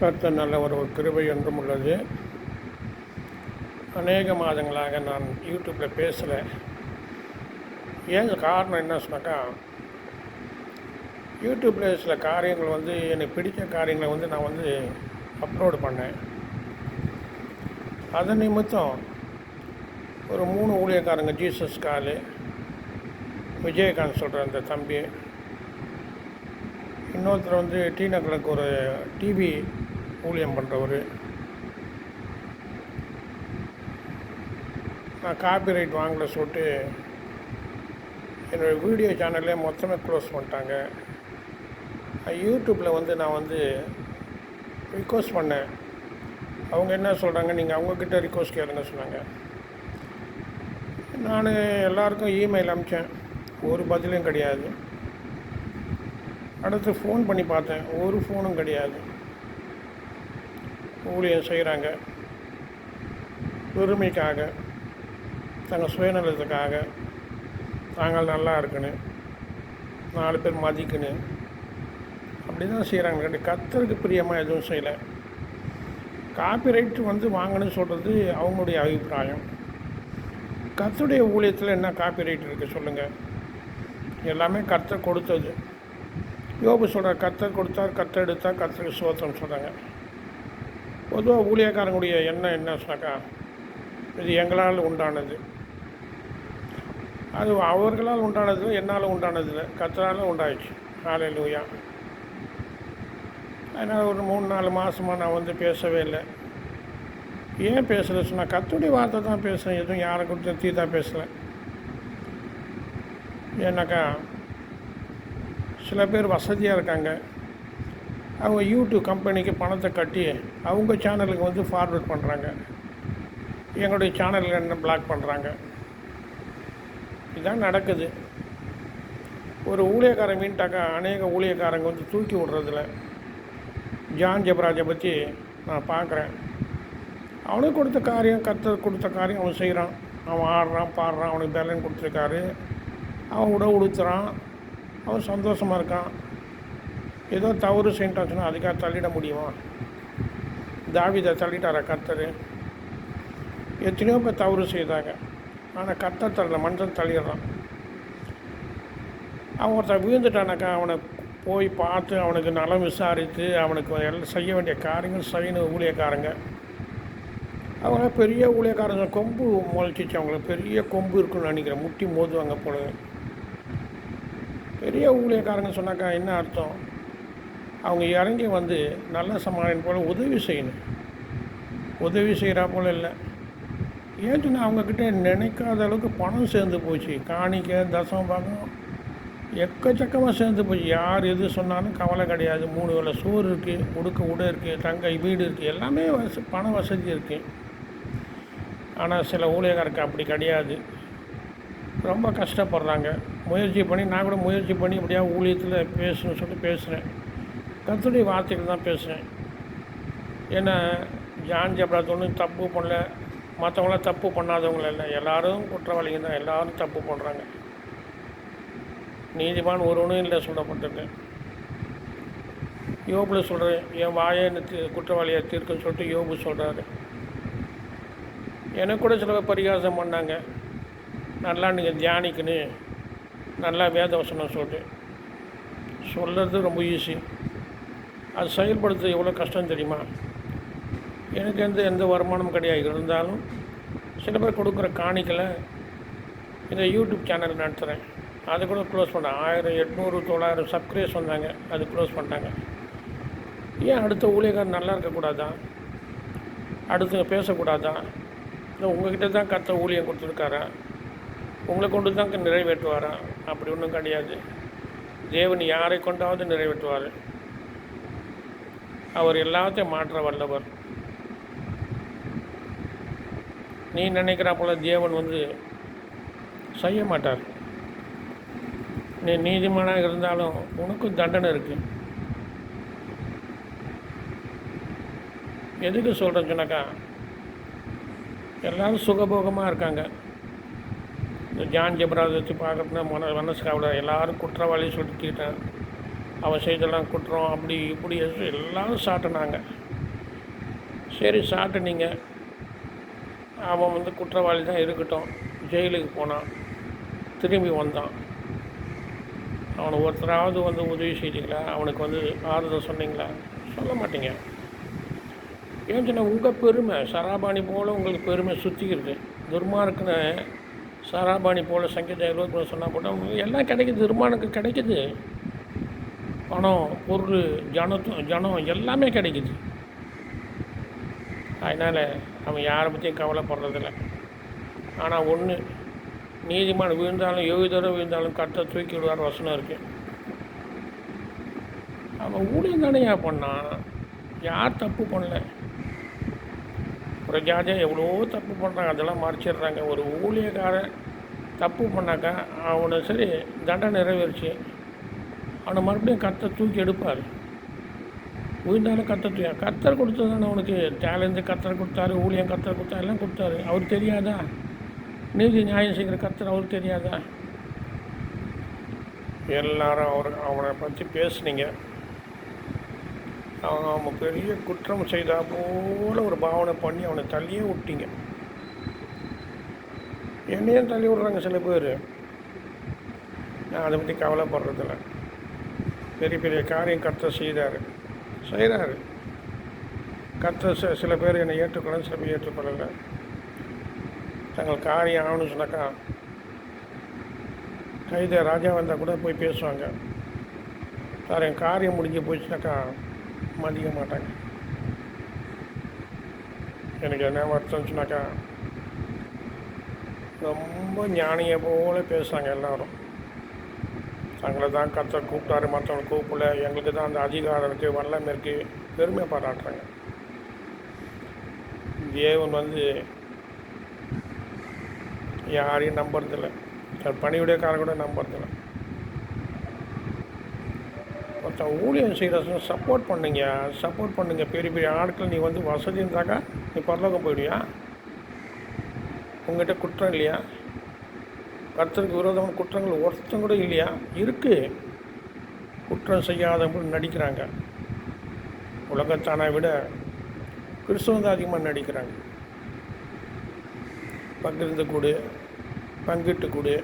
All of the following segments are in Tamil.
கர்த்தர் நல்லவர், ஒரு கிருபை என்றும் உள்ளது. அநேக மாதங்களாக நான் யூடியூப்பில் பேசலை. ஏன் காரணம் என்ன சொன்னாக்கா, யூடியூப்பில் சில காரியங்கள் எனக்கு பிடித்த காரியங்களை நான் அப்லோடு பண்ணேன். அதன் நிமித்தம் ஒரு 3 ஊழியக்காரங்க, ஜீசஸ் காலு, விஜயகாந்த் சொல்கிற அந்த தம்பி, இன்னொருத்தர் டி நகருக்கு ஒரு டிவி ஊழியம் பண்ணுறவர், நான் காப்பிரைட் வாங்கலை சொல்லிட்டு என்னோடய வீடியோ சேனல்லே மொத்தமே க்ளோஸ் பண்ணிட்டாங்க. யூடியூப்பில் நான் ரிக்வஸ்ட் பண்ணேன். அவங்க என்ன சொல்கிறாங்க, நீங்கள் அவங்கக்கிட்ட ரிக்வஸ்ட் கேளுங்க சொன்னாங்க. நான் எல்லாருக்கும் இமெயில் அனுப்பிச்சேன், ஒரு பதிலும் கிடையாது. அடுத்து ஃபோன் பண்ணி பார்த்தேன், ஒரு ஃபோனும் கிடையாது. ஊழியம் செய்கிறாங்க, பெருமைக்காக, தங்கள் சுயநலத்துக்காக, தாங்கள் நல்லா இருக்கணும், 4 பேர் மதிக்கணும், அப்படி தான் செய்கிறாங்க. கர்த்தருக்கு பிரியமாக எதுவும் செய்யலை. காப்பிரைட் வாங்கணும்னு சொல்கிறது அவங்களுடைய அபிப்பிராயம். கர்த்தருடைய ஊழியத்தில் என்ன காப்பிரைட் இருக்குது சொல்லுங்கள்? எல்லாமே கர்த்தர் கொடுத்தது. யோபு சொல்கிறார், கர்த்தர் கொடுத்தார், கர்த்தர் எடுத்தார், கர்த்தருக்கு ஸ்தோத்திரம் சொல்கிறாங்க. பொதுவாக ஊழியக்காரங்களுடைய எண்ணம் என்ன சொன்னாக்கா, இது எங்களால் உண்டானது, அது அவர்களால் உண்டானது, என்னால் உண்டானதில்லை, கர்த்தரால் உண்டாயிடுச்சு. ஹல்லேலூயா. அதனால் ஒரு 3-4 மாதமாக நான் பேசவே இல்லை. ஏன் பேசலை சொன்னால், கர்த்தருடைய வார்த்தை தான் பேசுகிறேன், எதுவும் யாரை கொடுத்து தீர்த்தா பேசலை. ஏன்னாக்கா சில பேர் வசதியாக இருக்காங்க, அவங்க யூடியூப் கம்பெனிக்கு பணத்தை கட்டி அவங்க சேனலுக்கு ஃபார்வர்ட் பண்ணுறாங்க, எங்களுடைய சேனலில் என்ன பிளாக் பண்ணுறாங்க. இதுதான் நடக்குது. ஒரு ஊழியக்காரன் மீன்ட்டாக்கா அநேக ஊழியக்காரங்க தூக்கி விடுறதில்ல. ஜான் ஜெபராஜை பற்றி நான் பார்க்குறேன். அவனுக்கு கொடுத்த காரியம், கர்த்தர் கொடுத்த காரியம் அவன் செய்கிறான். அவன் ஆடுறான், பாடுறான், அவனுக்கு பேலன் கொடுத்துருக்காரு, அவன் உடுத்துறான், அவன் சந்தோஷமாக இருக்கான். ஏதோ தவறு செய்யிட்டான்னு சொன்னால் அதுக்காக தள்ளிட முடியுமா? தாவீதை தள்ளிட்டாரா கர்த்தர்? எத்தனையோ பேர் தவறு செய்தாங்க, ஆனால் கர்த்தர் தள்ளல, மனுஷன் தள்ளிடுறான். அவன் ஒருத்தர் விழுந்துட்டானாக்கா அவனை போய் பார்த்து அவனுக்கு நலம் விசாரித்து அவனுக்கு எல்லாம் செய்ய வேண்டிய காரியங்கள் செய்யணும். ஊழியக்காரங்க அவங்க பெரிய ஊழியக்காரங்க, கொம்பு முளைச்சிச்சு, அவங்களுக்கு பெரிய கொம்பு இருக்குன்னு நினைக்கிறேன், முட்டி மோதுவாங்க போல. பெரிய ஊழியக்காரங்க சொன்னாக்கா என்ன அர்த்தம்? அவங்க இறங்கி நல்ல சமாளின் போல் உதவி செய்யணும். உதவி செய்கிறா போல் இல்லை. ஏன் சொன்னால் அவங்கக்கிட்ட நினைக்காத அளவுக்கு பணம் சேர்ந்து போச்சு. காணிக்க, தசம் பாகம் எக்கச்சக்கமாக சேர்ந்து போச்சு. யார் எது சொன்னாலும் கவலை கிடையாது. 3 வேளை சோறு இருக்குது, உடுக்க உடை இருக்குது, தங்க வீடு இருக்குது, எல்லாமே பண வசதி இருக்குது. ஆனால் சில ஊழியக்காரருக்கு அப்படி கிடையாது. ரொம்ப கஷ்டப்படுறாங்க. முயற்சி பண்ணி, நான் கூட முயற்சி பண்ணி இப்படியா ஊழியத்தில் பேசணும்னு சொல்லிட்டு பேசுகிறேன். கர்த்தருடைய வார்த்தைகள் தான் பேசுகிறேன். ஏன்னா ஜான் ஜெபராஜ் ஒன்றும் தப்பு பண்ணல, மற்றவங்களாம் தப்பு பண்ணாதவங்கள இல்லை, எல்லோரும் குற்றவாளிங்க தான், எல்லோரும் தப்பு பண்ணுறாங்க. நீதிமான் ஒருவனும் இல்லை சொல்லப்பட்டிருக்கு. யோபில் சொல்கிறேன், என் வாயை குற்றவாளியை தீர்க்குன்னு சொல்லிட்டு யோபு சொல்கிறாரு. எனக்கு கூட சில பரிகாசம் பண்ணாங்க, நல்லா நீங்கள் தியானிக்கணும், நல்லா வேத வசனம் சொல்லிட்டு. சொல்கிறது ரொம்ப ஈஸி, அது செயல்படுத்துறது எவ்வளோ கஷ்டம் தெரியுமா? எனக்கு எந்த வருமானமும் கிடையாது. இருந்தாலும் சில பேர் கொடுக்குற காணிக்கலை இந்த யூடியூப் சேனல் நடத்துகிறேன், அது கூட க்ளோஸ் பண்ணேன். 1000, 800, 900 சப்ஸ்கிரைபர்ஸ் வந்தாங்க, அது க்ளோஸ் பண்ணிட்டாங்க. ஏன் அடுத்த ஊழியக்காரர் நல்லா இருக்கக்கூடாதா? அடுத்து பேசக்கூடாதா? இல்லை உங்கள்கிட்ட தான் கர்த்தர் ஊழியம் கொடுத்துருக்காரா? உங்களை கொண்டு தான் நிறைவேற்றுவாரா? அப்படி ஒன்றும் கிடையாது. தேவன் யாரை கொண்டாவது நிறைவேற்றுவார். அவர் எல்லாத்தையும் மாற்ற வல்லவர். நீ நினைக்கிறா போல் தேவன் செய்ய மாட்டார். நீ நீதிமானாக இருந்தாலும் உனக்கும் தண்டனை இருக்குது. எதுக்கு சொல்கிறேன்னு சொன்னாக்கா, எல்லோரும் சுகபோகமாக இருக்காங்க. இந்த ஜான் ஜெபராஜ் வச்சு பார்க்குறதுனா மனசுக்காவிட எல்லோரும் குற்றவாளி சொல்லிக்கிட்டேன், அவன் செய்தெல்லாம் குற்றம் அப்படி இப்படி எல்லாரும் சாட்டினாங்க. சரி சாப்பிட்டுனீங்க. அவன் வந்து குற்றவாளி தான் இருக்கட்டும். ஜெயிலுக்கு போனான், திரும்பி வந்தான். அவனை ஒருத்தராவது வந்து உதவி செய்தீங்களா? அவனுக்கு வந்து ஆறுதல் சொன்னீங்களா? சொல்ல மாட்டீங்க. ஏன் சொன்னால் உங்கள் பெருமை சராபாணி போல் உங்களுக்கு பெருமை சுற்றிக்கிறது. துர்மார்க்குன்னு சராபாணி போல் சங்கீதம் 23 சொன்னால் போட்டால் உங்களுக்கு எல்லாம் கிடைக்குது. துர்மானுக்கு கிடைக்குது. பணம், பொருள், ஜனம் எல்லாமே கிடைக்குது. அதனால் அவன் யாரை பற்றியும் கவலைப்படுறதில்ல. ஆனால் ஒன்று, நீதிமான் விழுந்தாலும் 7 தடவை விழுந்தாலும் கர்த்தர் தூக்கி விடுவார் வசனம் இருக்குது. அவன் ஊழியம் தானே பண்ணான். யார் தப்பு பண்ணல. ஒரு ஜாதியாக எவ்வளோ தப்பு பண்ணுறாங்க, அதெல்லாம் மறைச்சிடுறாங்க. ஒரு ஊழியக்காரன் தப்பு பண்ணாக்கா அவனை சரி தண்டனை நிறைவேறிச்சு, அவனை மறுபடியும் கர்த்தர் தூக்கி எடுப்பார். விழுந்தாலும் கர்த்தர் கொடுத்தது தானே அவனுக்கு. டேலண்ட் கர்த்தர் கொடுத்தாரு, ஊழியம் கர்த்தர் கொடுத்தாரு, எல்லாம் கொடுத்தாரு. அவர் தெரியாதா? நீதி நியாயம் செய்கிற கர்த்தர் அவர் தெரியாதா? எல்லாரும் அவனை பற்றி பேசுனீங்க. அவன் பெரிய குற்றம் செய்தா போல் ஒரு பாவனை பண்ணி அவனை தள்ளியே விட்டீங்க. என்னையும் தள்ளி விட்றாங்க சில பேர். நான் அதை பற்றி கவலைப்படுறதில்ல. பெரிய பெரிய காரியம் கர்த்தர் செய்கிறாரு. கர்த்தர் சில பேர் என்னை ஏற்றுக்கொள்ள, சில பேர் ஏற்றுக்கொள்ளலை. தங்கள் காரியம் ஆகணும்னு சொன்னாக்கா கைதை ராஜா வந்தால் கூட போய் பேசுவாங்க. சார் என் காரியம் முடிஞ்சு போச்சுனாக்கா மதிக்க மாட்டாங்க. எனக்கு என்ன வருத்தம் சொன்னாக்கா ரொம்ப ஞானியை போல் பேசுகிறாங்க எல்லாரும். தங்களை தான் கர்த்தர் கூப்பிட்டாரு, மற்றவங்களை கூப்பிடல, எங்களுக்கு தான் அந்த அதிகாரம் இருக்குது, வல்லமை இருக்குது, பெருமை பாராட்டுறாங்க. தேவன் வந்து யாரையும் நம்புறதில்லை. பணியுடையக்காரன் கூட நம்புறதில்லை. மொத்தம் ஊழியம் செய்கிற சப்போர்ட் பண்ணுங்க. பெரிய பெரிய ஆட்கள் நீ வந்து வசதி இருந்தாக்கா நீ பரலோகம் போயிடுவியா? உங்கள்கிட்ட குற்றம் இல்லையா? கர்த்தருக்கு விரோதமான குற்றங்கள் ஒருத்தம் கூட இல்லையா? இருக்குது. குற்றம் செய்யாதவங்க நடிக்கிறாங்க. உலகத்தானை விட கிறிஸ்தவம் தான் அதிகமாக நடிக்கிறாங்க. பகிர்ந்து கொடு, பங்கிட்டு கொடு,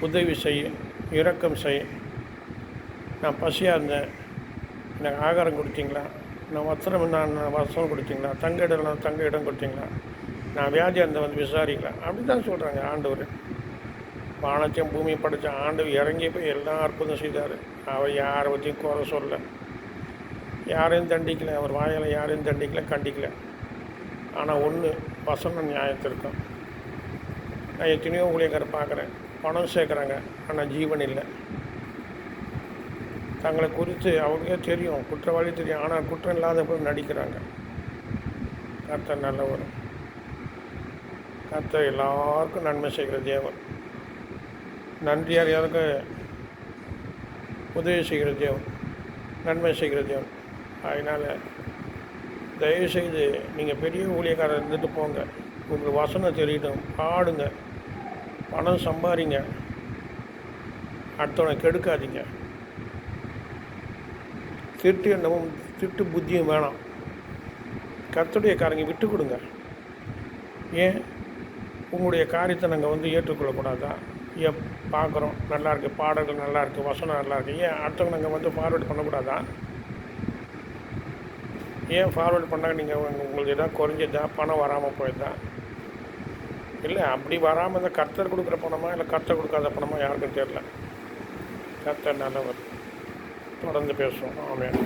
உதவி செய், இரக்கம் செய். நான் பசியாக இருந்தேன், எனக்கு ஆகாரம் கொடுத்தீங்களா? நான் வஸ்திரம் கொடுத்தீங்களா? தங்க இடம் கொடுத்தீங்களா? நான் வியாதியாக இருந்தேன் வந்து விசாரிக்கலாம். அப்படி தான் சொல்கிறாங்க. ஆண்டவர் வானத்தையும் பூமியை படைத்த ஆண்டவர் இறங்கி போய் எல்லாம் அற்புதம் செய்தார். அவர் யாரை பற்றியும் குறை சொல்லலை, யாரையும் தண்டிக்கலை. அவர் வாயால் யாரையும் தண்டிக்கலை, கண்டிக்கலை. ஆனால் ஒன்று, வசனம் நியாயத்திற்கும். நான் எத்தனையோ ஊழியக்காரர் பார்க்குறேன், பணம் சேர்க்குறாங்க, ஆனால் ஜீவன் இல்லை. தங்களை குறித்து அவங்களுக்கே தெரியும், குற்றவாளி தெரியும், ஆனால் குற்றம் இல்லாத போய் நடிக்கிறாங்க. கர்த்தர் நல்லவர். கர்த்தர் எல்லாருக்கும் நன்மை செய்கிற தேவன். நன்றியார் யாருக்கு உதவி செய்கிற தேவன், நன்மை செய்கிற தேவன். அதனால் தயவுசெய்து நீங்கள் பெரிய ஊழியக்காரர் இருந்துட்டு போங்க. உங்களுக்கு வசனம் தெரியட்டும், பாடுங்க, பணம் சம்பாதிங்க, அடுத்தவனை கெடுக்காதீங்க. திருட்டு எண்ணமும் திட்டு புத்தியும் வேணாம். கர்த்தருடைய காரங்க விட்டு கொடுங்க. ஏன் உங்களுடைய காரியத்தை நாங்கள் வந்து ஏற்றுக்கொள்ளக்கூடாதா? ஏன் பார்க்குறோம் நல்லாயிருக்கு, பாடல்கள் நல்லாயிருக்கு, வசனம் நல்லாயிருக்கு, ஏன் அடுத்தவங்க நாங்கள் வந்து ஃபார்வேர்டு பண்ணக்கூடாதா? ஏன் ஃபார்வேர்டு பண்ணால் நீங்கள் உங்களுக்கு எதாவது குறைஞ்சதா, பணம் வராமல் போயிடுதா? இல்லை, அப்படி வராமல் இருந்தால் கர்த்தர் கொடுக்குற பணமா இல்லை கர்த்தர் கொடுக்காத பணமா யாருக்கும் தெரியல. கர்த்தர் நல்லவர். தொடர்ந்து பேசுவோம். ஆமென்.